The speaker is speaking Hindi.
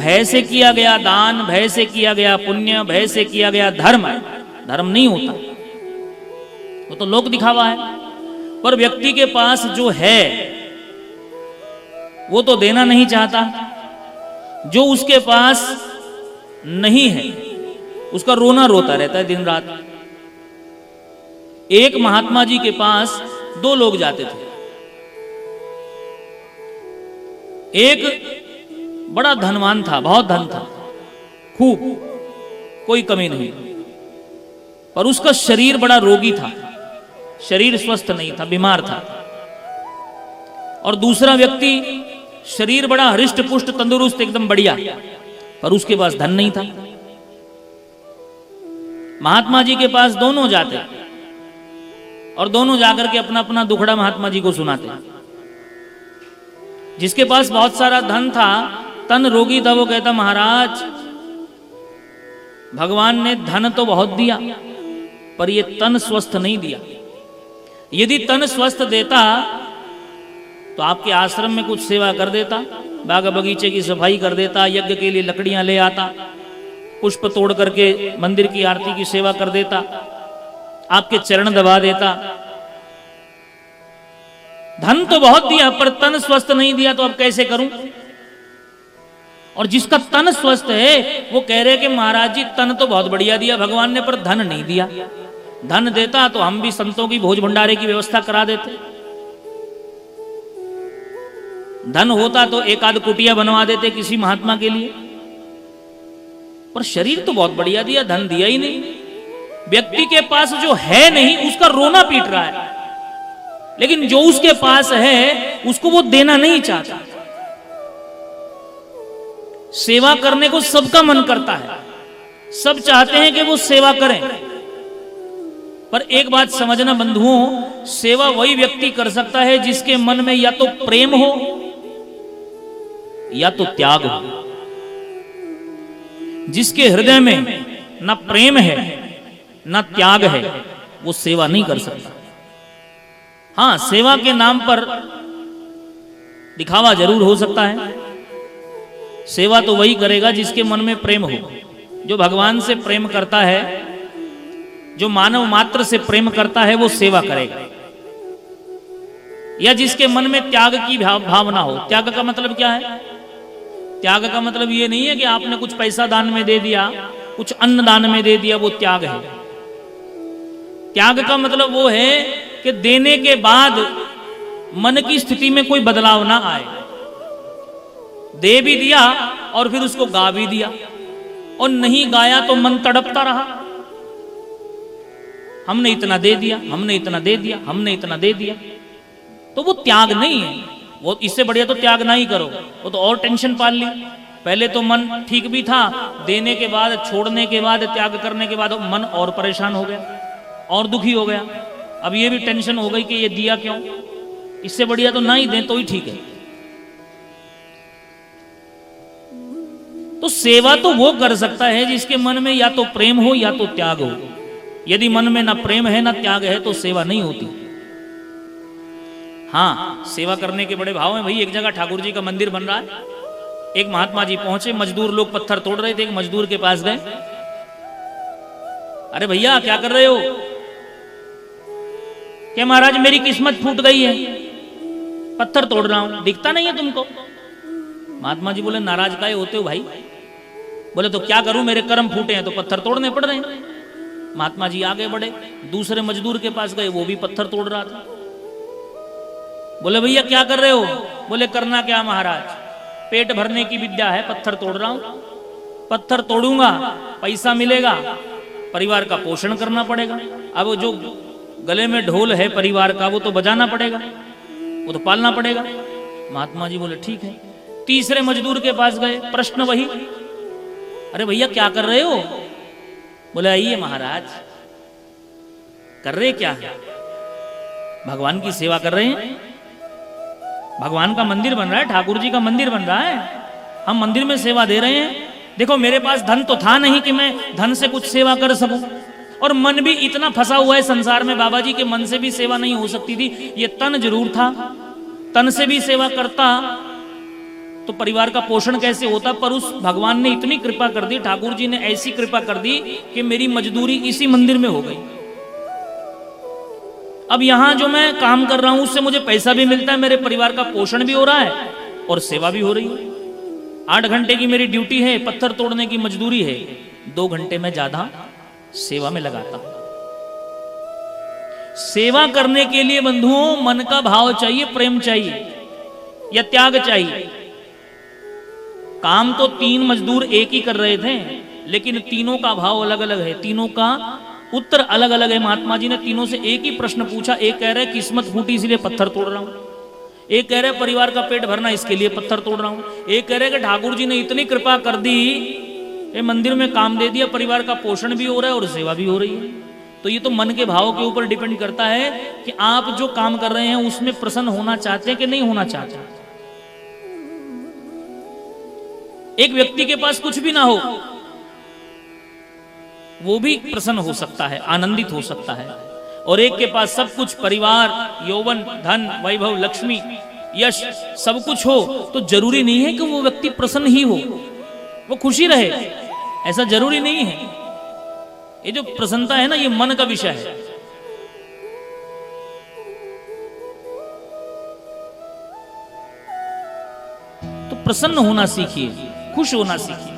भय से किया गया दान, भय से किया गया पुण्य, भय से किया गया धर्म है, धर्म नहीं होता, वो तो लोक दिखावा है। पर व्यक्ति के पास जो है वो तो देना नहीं चाहता, जो उसके पास नहीं है उसका रोना रोता रहता है दिन रात। एक महात्मा जी के पास दो लोग जाते थे, एक बड़ा धनवान था, बहुत धन था, खूब, कोई कमी नहीं, पर उसका शरीर बड़ा रोगी था, शरीर स्वस्थ नहीं था, बीमार था। और दूसरा व्यक्ति शरीर बड़ा हृष्ट पुष्ट तंदुरुस्त एकदम बढ़िया, पर उसके पास धन नहीं था। महात्मा जी के पास दोनों जाते और दोनों जाकर के अपना अपना दुखड़ा महात्मा जी को सुनाते। जिसके पास बहुत सारा धन था, तन रोगी था, वो कहता महाराज भगवान ने धन तो बहुत दिया पर ये तन स्वस्थ नहीं दिया। यदि तन स्वस्थ देता तो आपके आश्रम में कुछ सेवा कर देता, बाग बगीचे की सफाई कर देता, यज्ञ के लिए लकड़ियां ले आता, पुष्प तोड़ करके मंदिर की आरती की सेवा कर देता, आपके चरण दबा देता। धन तो बहुत दिया पर तन स्वस्थ नहीं दिया, तो अब कैसे करूं? और जिसका तन स्वस्थ है वो कह रहे कि महाराज जी तन तो बहुत बढ़िया दिया भगवान ने, पर धन नहीं दिया। धन देता तो हम भी संतों की भोज भंडारे की व्यवस्था करा देते, धन होता तो एक आध कुटिया बनवा देते किसी महात्मा के लिए, पर शरीर तो बहुत बढ़िया दिया, धन दिया ही नहीं। व्यक्ति के पास जो है नहीं उसका रोना पीट रहा है, लेकिन जो उसके पास है उसको वो देना नहीं चाहता। सेवा करने को सबका मन करता है, सब चाहते हैं कि वो सेवा करें, पर एक बात समझना बंधुओं, सेवा वही व्यक्ति कर सकता है जिसके मन में या तो प्रेम हो या तो त्याग हो। जिसके हृदय में न प्रेम है न त्याग है वो सेवा नहीं कर सकता। हां, सेवा के नाम पर दिखावा जरूर हो सकता है। सेवा तो वही करेगा जिसके मन में प्रेम हो। जो भगवान से प्रेम करता है, जो मानव मात्र से प्रेम करता है वो सेवा करेगा। या जिसके मन में त्याग की भावना हो। त्याग का मतलब क्या है? त्याग का मतलब ये नहीं है कि आपने कुछ पैसा दान में दे दिया, कुछ अन्न दान में दे दिया, वो त्याग है। त्याग का मतलब वो है कि देने के बाद मन की स्थिति में कोई बदलाव ना आए। दे भी दिया और फिर उसको गा भी दिया, और नहीं गाया तो मन तड़पता रहा, हमने इतना दे दिया, हमने इतना दे दिया, हमने इतना दे दिया, तो वो त्याग नहीं है। वो इससे बढ़िया तो त्याग ना ही करो, वो तो और टेंशन पाल ली। पहले तो मन ठीक भी था, देने के बाद, छोड़ने के बाद, त्याग करने के बाद मन और परेशान हो गया और दुखी हो गया। अब ये भी टेंशन हो गई कि ये दिया क्यों, इससे बढ़िया तो ना ही दें तो ही ठीक है। तो सेवा तो वो कर सकता है जिसके मन में या तो प्रेम हो या तो त्याग हो। यदि मन में ना प्रेम है ना त्याग है तो सेवा नहीं होती। हाँ, सेवा करने के बड़े भाव हैं भाई। एक जगह ठाकुर जी का मंदिर बन रहा है, एक महात्मा जी पहुंचे, मजदूर लोग पत्थर तोड़ रहे थे, एक मजदूर के पास गए, अरे भैया क्या कर रहे हो? क्या महाराज मेरी किस्मत फूट गई है, पत्थर तोड़ रहा हूं, दिखता नहीं है तुमको? महात्मा जी बोले नाराज काहे होते हो भाई? बोले तो क्या करूं, मेरे कर्म फूटे हैं तो पत्थर तोड़ने पड़ रहे हैं। महात्मा जी आगे बढ़े, दूसरे मजदूर के पास गए, वो भी पत्थर तोड़ रहा था। बोले भैया क्या कर रहे हो? बोले करना क्या महाराज, पेट भरने की विद्या है, पत्थर तोड़ रहा हूं। पत्थर तोड़ूंगा, पैसा मिलेगा, परिवार का पोषण करना पड़ेगा। अब जो गले में ढोल है परिवार का वो तो बजाना पड़ेगा, वो तो पालना पड़ेगा। महात्मा जी बोले ठीक है। तीसरे मजदूर के पास गए, प्रश्न वही, अरे भैया क्या कर रहे हो? बोले आइए महाराज। कर रहे क्या है? भगवान की सेवा कर रहे हैं। भगवान का मंदिर बन रहा है, ठाकुर जी का मंदिर बन रहा है, हम मंदिर में सेवा दे रहे हैं। देखो मेरे पास धन तो था नहीं कि मैं धन से कुछ सेवा कर सकूं, और मन भी इतना फंसा हुआ है संसार में, बाबा जी के मन से भी सेवा नहीं हो सकती थी। ये तन जरूर था, तन से भी सेवा करता तो परिवार का पोषण कैसे होता। पर उस भगवान ने इतनी कृपा कर दी, ठाकुर जी ने ऐसी कृपा कर दी कि मेरी मजदूरी इसी मंदिर में हो गई। अब यहां जो मैं काम कर रहा हूं उससे मुझे पैसा भी मिलता है, मेरे परिवार का पोषण भी हो रहा है और सेवा भी हो रही है। 8 घंटे की मेरी ड्यूटी है, पत्थर तोड़ने की मजदूरी है, 2 घंटे में ज्यादा सेवा में लगाता हूं। सेवा करने के लिए बंधुओं मन का भाव चाहिए, प्रेम चाहिए या त्याग चाहिए। काम तो 3 मजदूर एक ही कर रहे थे, लेकिन तीनों का भाव अलग अलग है, तीनों का उत्तर अलग अलग है। महात्मा जी ने तीनों से एक ही प्रश्न पूछा। एक कह रहे किस्मत फूटी इसलिए पत्थर तोड़ रहा हूं, एक कह रहे परिवार का पेट भरना इसके लिए पत्थर तोड़ रहा हूं, एक कह रहे कि ठाकुर जी ने इतनी कृपा कर दी, ये मंदिर में काम दे दिया, परिवार का पोषण भी हो रहा है और सेवा भी हो रही है। तो ये तो मन के भाव के ऊपर डिपेंड करता है कि आप जो काम कर रहे हैं उसमें प्रसन्न होना चाहते हैं कि नहीं होना चाहते। एक व्यक्ति के पास कुछ भी ना हो वो भी प्रसन्न हो सकता है, आनंदित हो सकता है, और एक के पास सब कुछ, परिवार, यौवन, धन, वैभव, लक्ष्मी, यश सब कुछ हो तो जरूरी नहीं है कि वो व्यक्ति प्रसन्न ही हो, वो खुशी रहे, ऐसा जरूरी नहीं है। ये जो प्रसन्नता है ना, ये मन का विषय है। तो प्रसन्न होना सीखिए, खुश होना सीखिए।